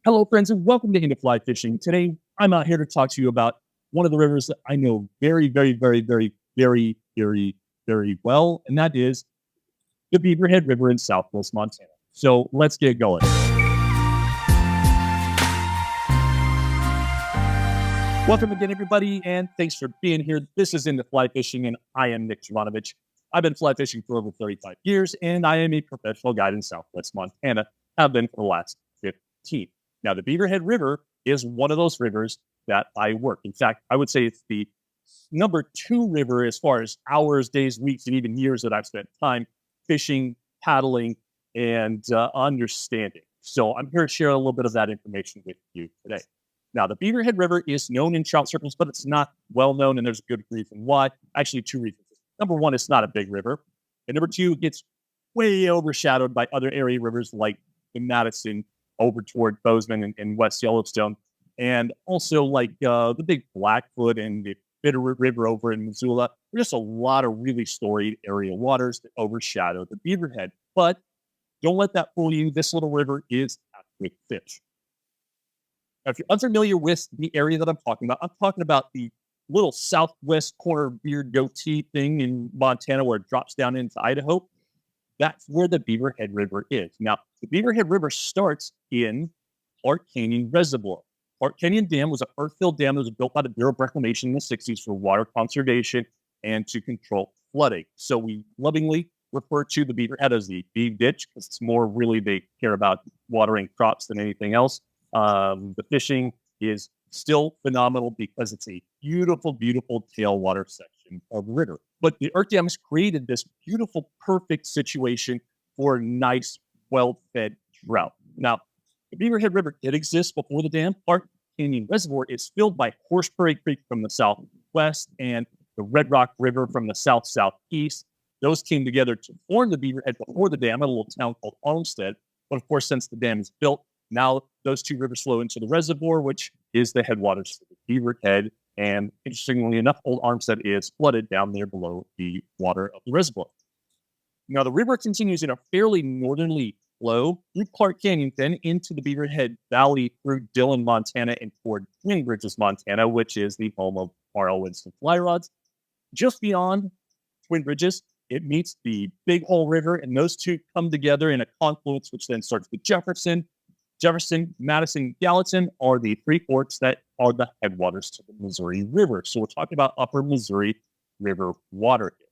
Hello, friends, and welcome to Into Fly Fishing. Today, I'm out here to talk to you about one of the rivers that I know very well, and that is the Beaverhead River in southwest Montana. So let's get going. Welcome again, everybody, and thanks for being here. This is Into Fly Fishing, and I am Nick Jovanovich. I've been fly fishing for over 35 years, and I am a professional guide in southwest Montana. Have been for the last 15. Now, the Beaverhead River is one of those rivers that I work. In fact, I would say it's the number 2 river as far as hours, days, weeks, and even years that I've spent time fishing, paddling, and understanding. So I'm here to share a little bit of that information with you today. Now, the Beaverhead River is known in trout circles, but it's not well known, and there's a good reason why. Actually, 2 reasons. Number 1, it's not a big river. And number 2, it gets way overshadowed by other area rivers like the Madison over toward Bozeman and West Yellowstone. And also like the big Blackfoot and the Bitterroot River over in Missoula. There's just a lot of really storied area waters that overshadow the Beaverhead. But don't let that fool you. This little river is packed with fish. Now, if you're unfamiliar with the area that I'm talking about the little southwest corner beard goatee thing in Montana where it drops down into Idaho. That's where the Beaverhead River is. Now, the Beaverhead River starts in Clark Canyon Reservoir. Clark Canyon Dam was an earth-filled dam that was built by the Bureau of Reclamation in the 60s for water conservation and to control flooding. So we lovingly refer to the Beaverhead as the Beav Ditch because it's more really they care about watering crops than anything else. The fishing is still phenomenal because it's a beautiful, beautiful tailwater section of the river. But the earth dam has created this beautiful, perfect situation for nice, well-fed trout. Now, the Beaverhead River did exist before the dam. Clark Canyon Reservoir is filled by Horseberry Creek from the southwest and the Red Rock River from the south-southeast. Those came together to form the Beaverhead before the dam, a little town called Olmsted. But of course, since the dam is built, now those 2 rivers flow into the reservoir, which is the headwaters for the Beaverhead. And interestingly enough, Old Armstead is flooded down there below the water of the reservoir. Now, the river continues in a fairly northerly flow through Clark Canyon, then into the Beaverhead Valley through Dillon, Montana, and toward Twin Bridges, Montana, which is the home of Carl Winston fly rods. Just beyond Twin Bridges, it meets the Big Hole River, and those 2 come together in a confluence, which then starts with Jefferson, Madison, Gallatin are the 3 forks that are the headwaters to the Missouri River. So we're talking about upper Missouri River water here.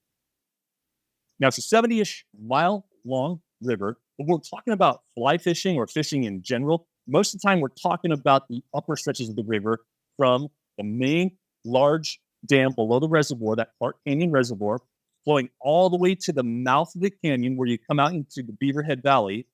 Now, it's a 70-ish mile long river, but we're talking about fly fishing or fishing in general. Most of the time, we're talking about the upper stretches of the river from the main large dam below the reservoir, that Clark Canyon Reservoir, flowing all the way to the mouth of the canyon where you come out into the Beaverhead Valley,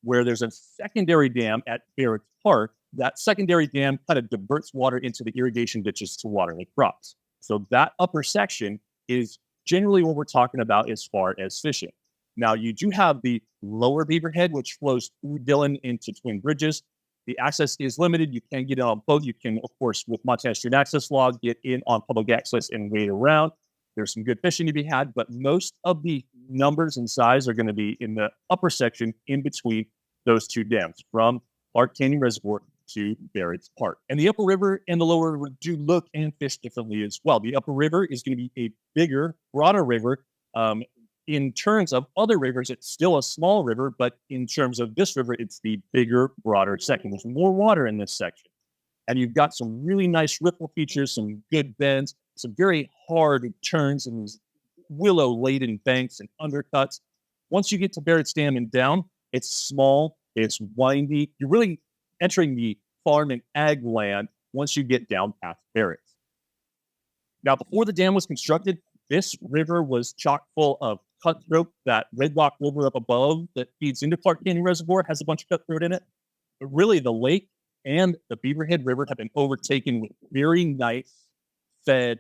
where there's a secondary dam at Barrett's Park. That secondary dam kind of diverts water into the irrigation ditches to water the crops. So that upper section is generally what we're talking about as far as fishing. Now, you do have the lower Beaverhead, which flows through Dillon into Twin Bridges. The access is limited. You can't get in on a boat. You can, of course, with Montana Street Access Law, get in on public access and wade around. There's some good fishing to be had, but most of the numbers and size are going to be in the upper section in between those 2 dams from Clark Canyon Reservoir to Barrett's Park. And the upper river and the lower river do look and fish differently as well. The upper river is going to be a bigger, broader river. In terms of other rivers, it's still a small river, but in terms of this river, it's the bigger, broader section. There's more water in this section. And you've got some really nice ripple features, some good bends, some very hard turns and willow-laden banks and undercuts. Once you get to Barrett's Dam and down, it's small, it's windy. You're really entering the farm and ag land once you get down past Barrett's. Now, before the dam was constructed, this river was chock full of cutthroat. That Red Rock River up above that feeds into Clark Canyon Reservoir has a bunch of cutthroat in it. But really, the lake and the Beaverhead River have been overtaken with very nice, fed,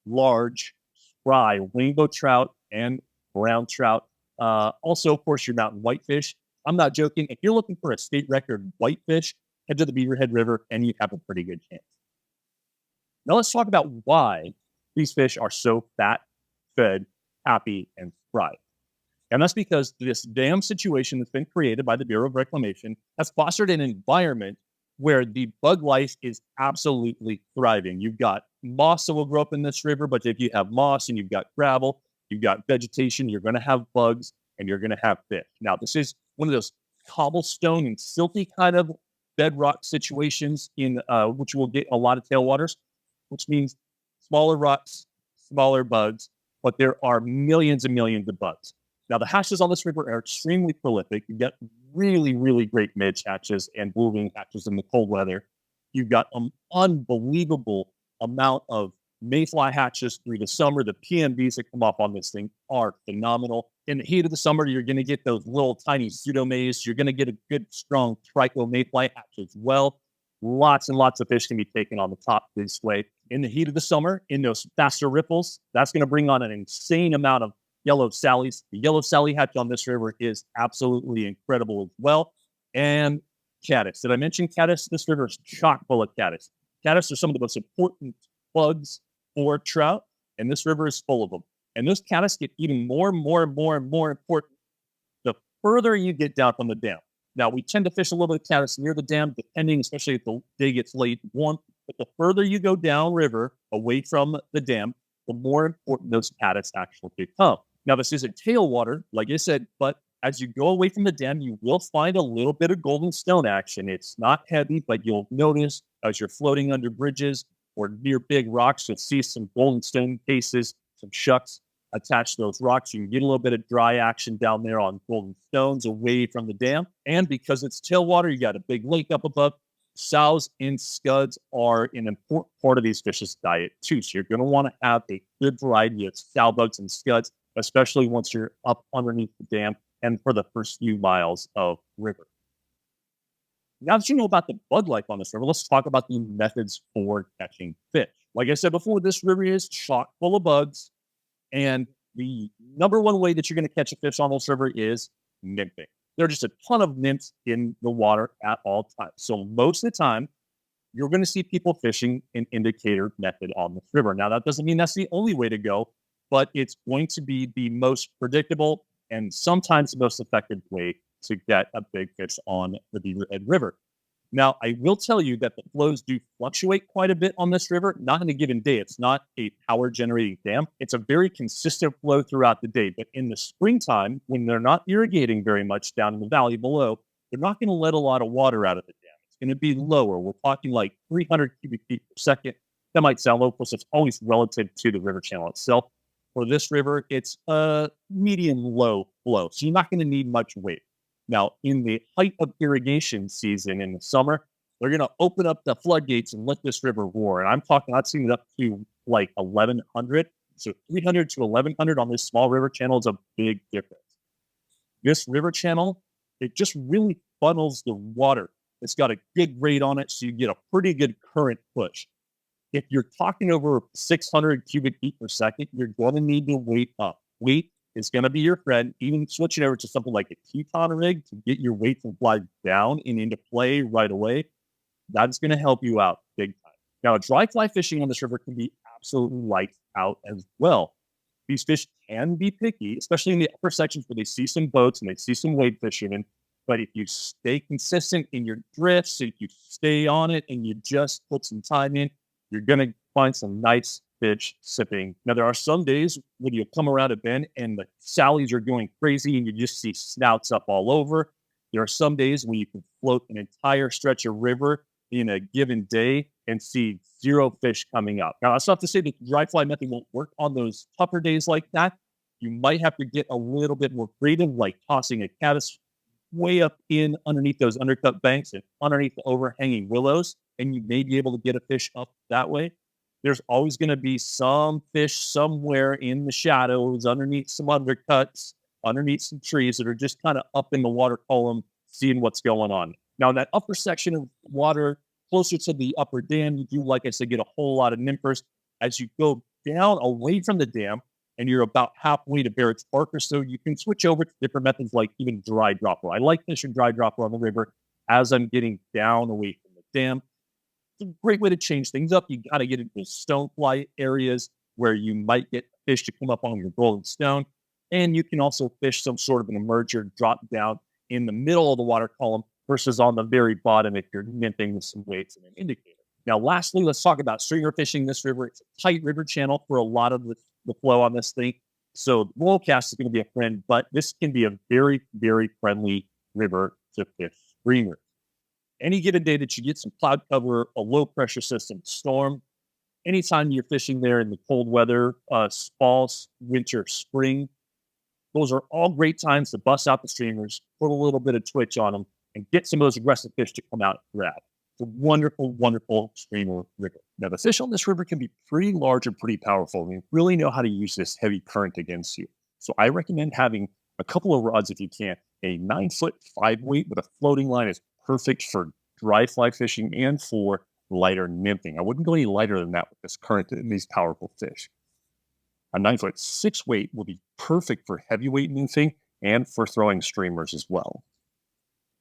large, spry rainbow trout and brown trout. Also, of course, your mountain whitefish. I'm not joking. If you're looking for a state record whitefish, head to the Beaverhead River and you have a pretty good chance. Now let's talk about why these fish are so fat, fed, happy, and spry. And that's because this dam situation that's been created by the Bureau of Reclamation has fostered an environment where the bug life is absolutely thriving. You've got moss that will grow up in this river, but if you have moss and you've got gravel, you've got vegetation, you're going to have bugs and you're going to have fish. Now, this is one of those cobblestone and silty kind of bedrock situations in which will get a lot of tailwaters, which means smaller rocks, smaller bugs, but there are millions and millions of bugs. Now, the hatches on this river are extremely prolific. You get really, really great midge hatches and blue wing hatches in the cold weather. You've got an unbelievable amount of mayfly hatches through the summer. The PMBs that come off on this thing are phenomenal. In the heat of the summer, you're going to get those little tiny pseudomays. You're going to get a good, strong trico mayfly hatch as well. Lots and lots of fish can be taken on the top this way. In the heat of the summer, in those faster ripples, that's going to bring on an insane amount of yellow sallies. The yellow sally hatch on this river is absolutely incredible as well. And caddis. Did I mention caddis? This river is chock full of caddis. Caddis are some of the most important bugs for trout, and this river is full of them. And those caddis get even more important the further you get down from the dam. Now, we tend to fish a little bit of caddis near the dam, depending, especially if the day gets late, warm. But the further you go downriver, away from the dam, the more important those caddis actually become. Now, this isn't tailwater, like I said, but as you go away from the dam, you will find a little bit of golden stone action. It's not heavy, but you'll notice as you're floating under bridges or near big rocks, you'll see some golden stone cases, some shucks attached to those rocks. You can get a little bit of dry action down there on golden stones away from the dam. And because it's tailwater, you got a big lake up above. Sows and scuds are an important part of these fish's diet too. So you're going to want to have a good variety of sow bugs and scuds, especially once you're up underneath the dam and for the first few miles of river. Now that you know about the bug life on this river, let's talk about the methods for catching fish. Like I said before, this river is chock full of bugs, and the number one way that you're going to catch a fish on this river is nymphing. There are just a ton of nymphs in the water at all times. So most of the time, you're going to see people fishing an indicator method on this river. Now, that doesn't mean that's the only way to go, but it's going to be the most predictable and sometimes the most effective way to get a big fish on the Beaverhead River. Now, I will tell you that the flows do fluctuate quite a bit on this river, not in a given day. It's not a power generating dam. It's a very consistent flow throughout the day. But in the springtime, when they're not irrigating very much down in the valley below, they're not going to let a lot of water out of the dam. It's going to be lower. We're talking like 300 cubic feet per second. That might sound low, because it's always relative to the river channel itself. For this river, it's a medium low flow. So you're not going to need much weight. Now, in the height of irrigation season in the summer, they're going to open up the floodgates and let this river roar. And I'm talking, I've seen it up to like 1,100. So 300 to 1,100 on this small river channel is a big difference. This river channel, it just really funnels the water. It's got a good rate on it, so you get a pretty good current push. If you're talking over 600 cubic feet per second, you're going to need to weight up. Weight is going to be your friend. Even switching over to something like a Teton rig to get your weights and fly down and into play right away, that's going to help you out big time. Now, dry fly fishing on this river can be absolutely lights out as well. These fish can be picky, especially in the upper sections where they see some boats and they see some wade fishing in. But if you stay consistent in your drifts, if you stay on it and you just put some time in, you're going to find some nice fish sipping. Now, there are some days when you come around a bend and the sallies are going crazy and you just see snouts up all over. There are some days when you can float an entire stretch of river in a given day and see zero fish coming up. Now, that's not to say that the dry fly method won't work on those tougher days like that. You might have to get a little bit more creative, like tossing a caddis way up in underneath those undercut banks and underneath the overhanging willows, and you may be able to get a fish up that way. There's always going to be some fish somewhere in the shadows, underneath some undercuts, underneath some trees that are just kind of up in the water column, seeing what's going on. Now, in that upper section of water, closer to the upper dam, you do, like I said, get a whole lot of nymphers. As you go down away from the dam, and you're about halfway to Barrett's Park or so, you can switch over to different methods like even dry dropper. I like fishing dry dropper on the river as I'm getting down away from the dam. It's a great way to change things up. You got to get into stonefly areas where you might get fish to come up on your golden stone. And you can also fish some sort of an emerger, drop down in the middle of the water column versus on the very bottom if you're nymphing with some weights and an indicator. Now, lastly, let's talk about streamer fishing this river. It's a tight river channel for a lot of the flow on this thing. So the roll cast is going to be a friend, but this can be a very, very friendly river to fish streamers. Any given day that you get some cloud cover, a low pressure system, storm, anytime you're fishing there in the cold weather, fall, winter, spring, those are all great times to bust out the streamers, put a little bit of twitch on them, and get some of those aggressive fish to come out and grab. It's a wonderful, wonderful streamer river. Now, the fish on this river can be pretty large and pretty powerful, and you really know how to use this heavy current against you. So I recommend having a couple of rods if you can. A 9-foot 5-weight with a floating line is perfect for dry fly fishing and for lighter nymphing. I wouldn't go any lighter than that with this current and these powerful fish. A 9-foot 6-weight will be perfect for heavyweight nymphing and for throwing streamers as well.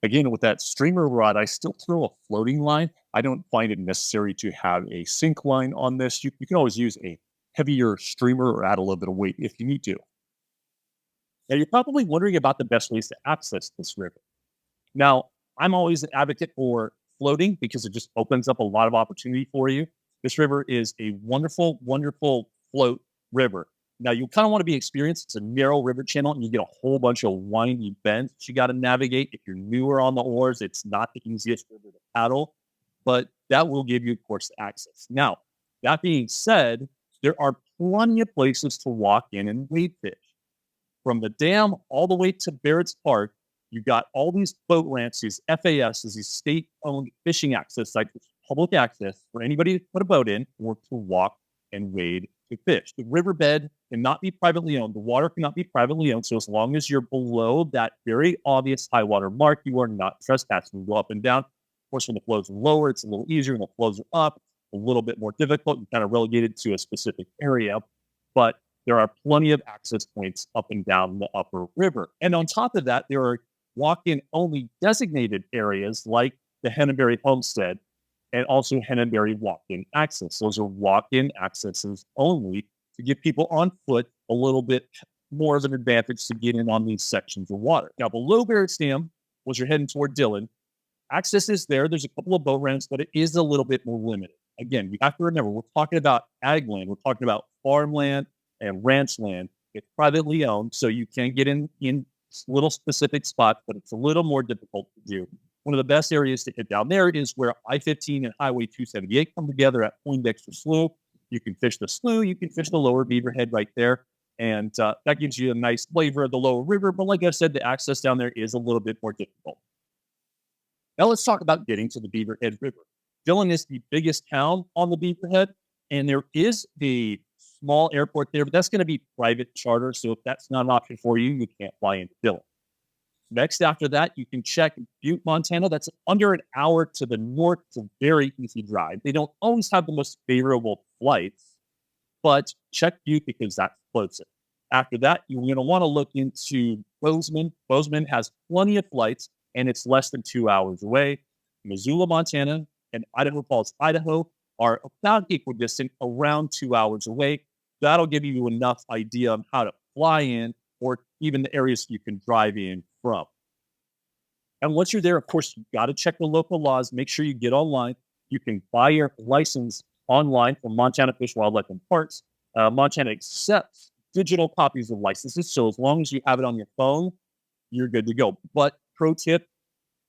Again, with that streamer rod, I still throw a floating line. I don't find it necessary to have a sink line on this. You can always use a heavier streamer or add a little bit of weight if you need to. Now, you're probably wondering about the best ways to access this river. Now, I'm always an advocate for floating because it just opens up a lot of opportunity for you. This river is a wonderful, wonderful float river. Now, you kind of want to be experienced. It's a narrow river channel, and you get a whole bunch of windy bends that you got to navigate. If you're newer on the oars, it's not the easiest river to paddle, but that will give you, of course, access. Now, that being said, there are plenty of places to walk in and wade fish. From the dam all the way to Barrett's Park, you've got all these boat ramps, these FASs, these state-owned fishing access sites, public access for anybody to put a boat in or to walk and wade to fish. The riverbed cannot be privately owned. The water cannot be privately owned. So as long as you're below that very obvious high water mark, you are not trespassing. You go up and down. Of course, when the flows are lower, it's a little easier. When the flows are up, a little bit more difficult. You're kind of relegated to a specific area. But there are plenty of access points up and down the upper river. And on top of that, there are walk-in only designated areas like the Hennenberry Homestead and also Hennenberry walk-in access. Those are walk-in accesses only to give people on foot a little bit more of an advantage to get in on these sections of water. Now, below Barrett's Dam, as you're heading toward Dillon, access is there. There's a couple of boat ramps, but it is a little bit more limited. Again, you have to remember, we're talking about ag land. We're talking about farmland and ranch land. It's privately owned, so you can get in little specific spots, but it's a little more difficult to do. One of the best areas to hit down there is where I-15 and Highway 278 come together at Poindexter Slough. You can fish the slough, you can fish the lower Beaverhead right there, and that gives you a nice flavor of the lower river. But like I said, the access down there is a little bit more difficult. Now let's talk about getting to the Beaverhead River. Dillon is the biggest town on the Beaverhead, and there is the small airport there, but that's going to be private charter. So if that's not an option for you, you can't fly into Dillon. Next, after that, you can check Butte, Montana. That's under an hour to the north. It's a very easy drive. They don't always have the most favorable flights, but check Butte because that's closer. After that, you're going to want to look into Bozeman. Bozeman has plenty of flights, and it's less than 2 hours away. Missoula, Montana, and Idaho Falls, Idaho are about equidistant, around 2 hours away. That'll give you enough idea of how to fly in or even the areas you can drive in from. And once you're there, of course, you've got to check the local laws. Make sure you get online. You can buy your license online from Montana Fish, Wildlife, and Parks. Montana accepts digital copies of licenses. So as long as you have it on your phone, you're good to go. But pro tip,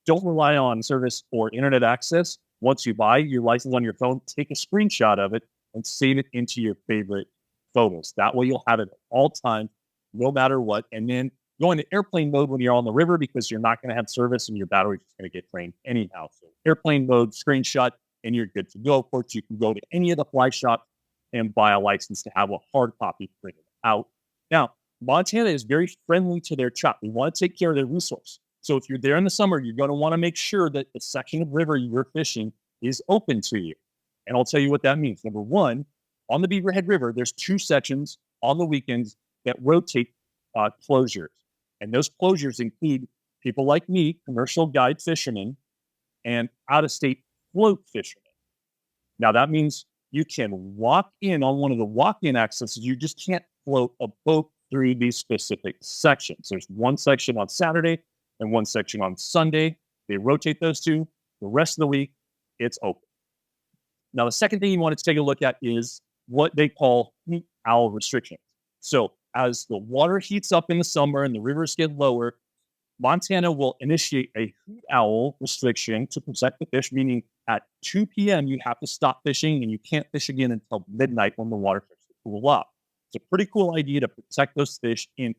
don't rely on service or internet access. Once you buy your license on your phone, take a screenshot of it and save it into your favorite photos. That way you'll have it at all times, no matter what. And then go into airplane mode when you're on the river because you're not going to have service and your battery's just going to get drained anyhow. So airplane mode, screenshot, and you're good to go. Of course, you can go to any of the fly shops and buy a license to have a hard copy printed out. Now, Montana is very friendly to their chop. They want to take care of their resource. So if you're there in the summer, you're going to want to make sure that the section of river you're fishing is open to you. And I'll tell you what that means. Number one, on the Beaverhead River, there's 2 sections on the weekends that rotate closures. And those closures include people like me, commercial guide fishermen, and out-of-state float fishermen. Now, that means you can walk in on one of the walk-in accesses. You just can't float a boat through these specific sections. There's one section on Saturday and one section on Sunday. They rotate those two. The rest of the week, it's open. Now, the second thing you want to take a look at is what they call heat owl restrictions. So, as the water heats up in the summer and the rivers get lower, Montana will initiate a hoot owl restriction to protect the fish, meaning at 2 p.m., you have to stop fishing and you can't fish again until midnight when the water starts to cool off. It's a pretty cool idea to protect those fish in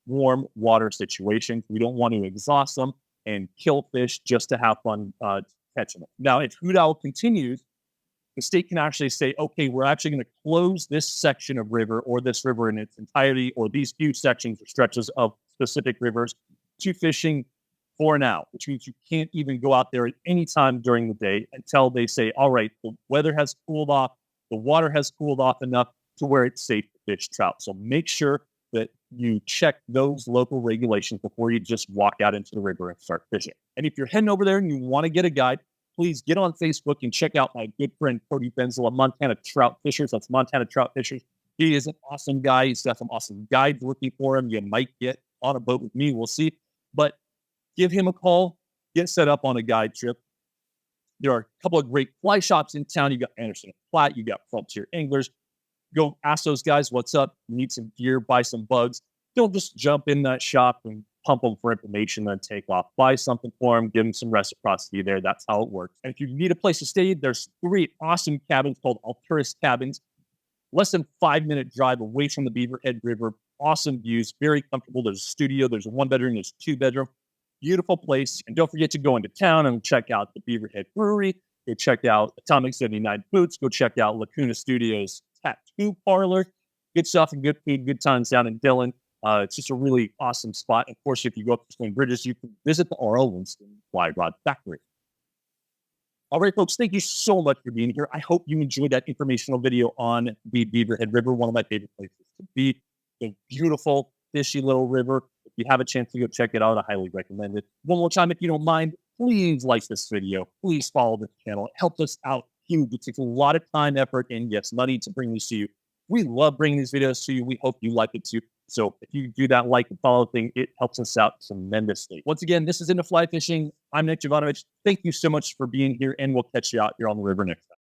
warm water situations. We don't want to exhaust them and kill fish just to have fun catching them. Now, if hoot owl continues, the state can actually say, okay, we're actually going to close this section of river or this river in its entirety or these few sections or stretches of specific rivers to fishing for now, which means you can't even go out there at any time during the day until they say, all right, the weather has cooled off, the water has cooled off enough to where it's safe to fish trout. So make sure that you check those local regulations before you just walk out into the river and start fishing. And if you're heading over there and you want to get a guide, please get on Facebook and check out my good friend Cody Benzel of Montana Trout Fishers. That's Montana Trout Fishers. He is an awesome guy. He's got some awesome guides working for him. You might get on a boat with me. We'll see. But give him a call. Get set up on a guide trip. There are a couple of great fly shops in town. You got Anderson and Platt. You got Frontier Anglers. Go ask those guys what's up. You need some gear. Buy some bugs. Don't just jump in that shop and pump them for information, then take off. Buy something for them, give them some reciprocity there. That's how it works. And if you need a place to stay, there's 3 awesome cabins called Alturas Cabins. Less than 5-minute drive away from the Beaverhead River. Awesome views, very comfortable. There's a studio, there's a 1-bedroom, there's a 2-bedroom. Beautiful place. And don't forget to go into town and check out the Beaverhead Brewery. Go check out Atomic 79 Boots. Go check out Lacuna Studios Tattoo Parlor. Good stuff and good food, good times down in Dillon. It's just a really awesome spot. Of course, if you go up to Twin Bridges, you can visit the R.L. Winston Fly Rod Factory. All right, folks, thank you so much for being here. I hope you enjoyed that informational video on the Beaverhead River, one of my favorite places to be. A beautiful, fishy little river. If you have a chance to go check it out, I highly recommend it. One more time, if you don't mind, please like this video. Please follow this channel. It helps us out huge. It takes a lot of time, effort, and yes, money to bring these to you. We love bringing these videos to you. We hope you like it too. So if you do that like and follow thing, it helps us out tremendously. Once again, this is Into Fly Fishing. I'm Nick Jovanovich. Thank you so much for being here, and we'll catch you out here on the river next time.